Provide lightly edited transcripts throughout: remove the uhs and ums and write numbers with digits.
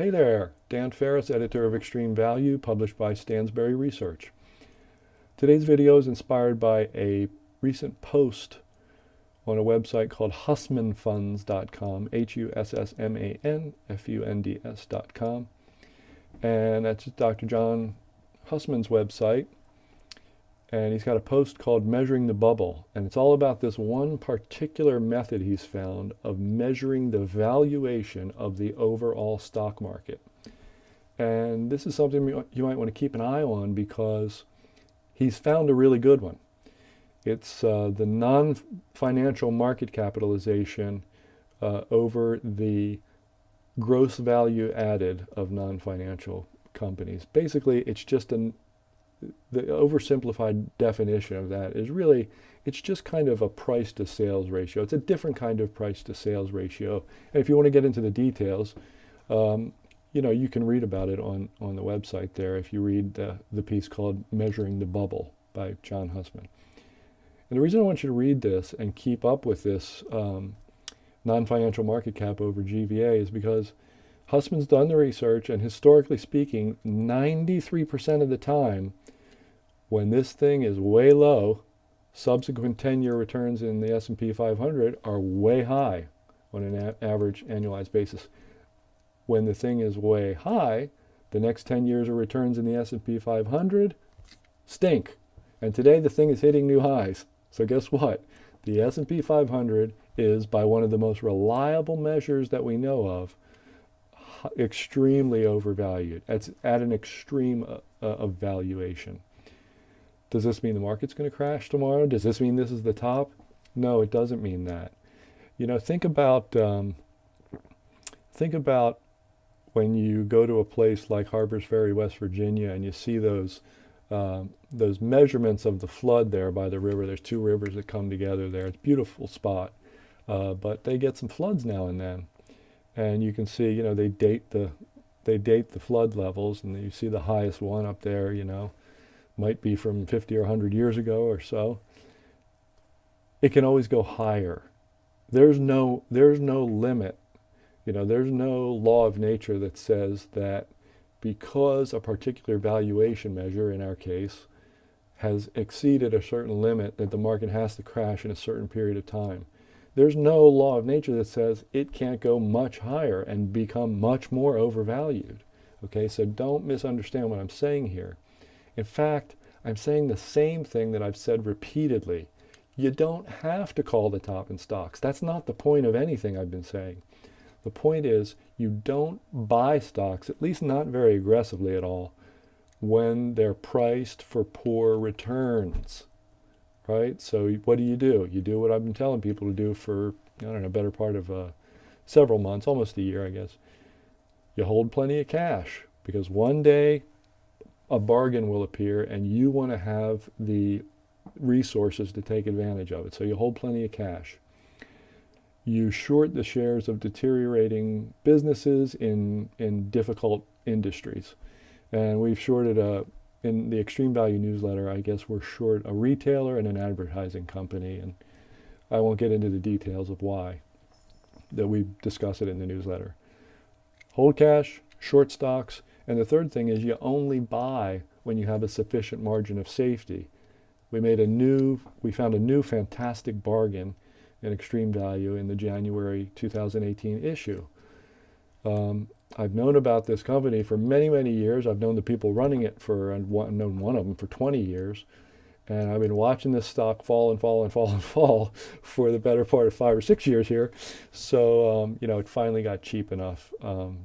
Hey there, Dan Ferris, editor of Extreme Value, published by Stansberry Research. Today's video is inspired by a recent post on a website called hussmanfunds.com, hussmanfunds.com. And that's Dr. John Hussman's website. And he's got a post called Measuring the Bubble. And it's all about this one particular method he's found of measuring the valuation of the overall stock market. And this is something you might want to keep an eye on because he's found a really good one. It's the non-financial market capitalization over the gross value added of non-financial companies. Basically, it's just the oversimplified definition of that is really, it's just kind of a price to sales ratio. It's a different kind of price to sales ratio. And if you want to get into the details, you can read about it on the website there if you read the piece called Measuring the Bubble by John Hussman. And the reason I want you to read this and keep up with this non-financial market cap over GVA is because Hussman's done the research, and historically speaking, 93% of the time, when this thing is way low, subsequent 10-year returns in the S&P 500 are way high on an average annualized basis. When the thing is way high, the next 10 years of returns in the S&P 500 stink. And today the thing is hitting new highs. So guess what? The S&P 500 is, by one of the most reliable measures that we know of, extremely overvalued. It's at an extreme of valuation. Does this mean the market's going to crash tomorrow? Does this mean this is the top? No, it doesn't mean that. Think about when you go to a place like Harpers Ferry, West Virginia, and you see those measurements of the flood there by the river. There's two rivers that come together there. It's a beautiful spot, but they get some floods now and then. And you can see, they date the flood levels, and you see the highest one up there, might be from 50 or 100 years ago or so. It can always go higher. There's no limit. There's no law of nature that says that because a particular valuation measure, in our case, has exceeded a certain limit, that the market has to crash in a certain period of time. There's no law of nature that says it can't go much higher and become much more overvalued. Okay, so don't misunderstand what I'm saying here. In fact, I'm saying the same thing that I've said repeatedly. You don't have to call the top in stocks. That's not the point of anything I've been saying. The point is, you don't buy stocks, at least not very aggressively at all, when they're priced for poor returns. Right? So what do? You do what I've been telling people to do for, better part of several months, almost a year, I guess. You hold plenty of cash, because one day a bargain will appear and you want to have the resources to take advantage of it. So you hold plenty of cash. You short the shares of deteriorating businesses in difficult industries. And we've shorted in the Extreme Value newsletter, I guess we're short a retailer and an advertising company, and I won't get into the details of why, that we discuss it in the newsletter. Hold cash, short stocks, and the third thing is you only buy when you have a sufficient margin of safety. We found a new fantastic bargain in Extreme Value in the January 2018 issue. I've known about this company for many, many years. I've known the people running it I've known one of them for 20 years. And I've been watching this stock fall and fall and fall and fall for the better part of 5 or 6 years here. So, it finally got cheap enough,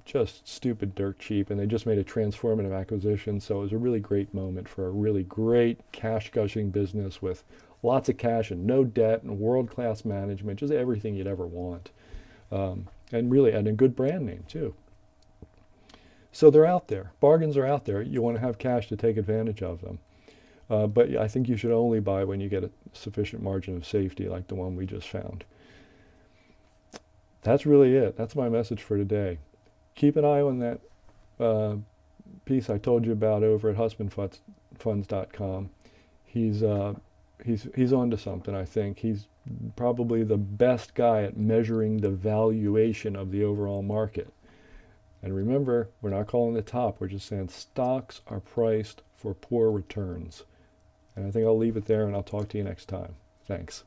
just stupid dirt cheap. And they just made a transformative acquisition. So it was a really great moment for a really great cash gushing business with lots of cash and no debt and world-class management, just everything you'd ever want. And a good brand name too. So they're out there. Bargains are out there. You want to have cash to take advantage of them. But I think you should only buy when you get a sufficient margin of safety like the one we just found. That's really it. That's my message for today. Keep an eye on that piece I told you about over at hussmanfunds.com. He's onto something, I think. He's probably the best guy at measuring the valuation of the overall market. And remember, we're not calling the top. We're just saying stocks are priced for poor returns. And I think I'll leave it there, and I'll talk to you next time. Thanks.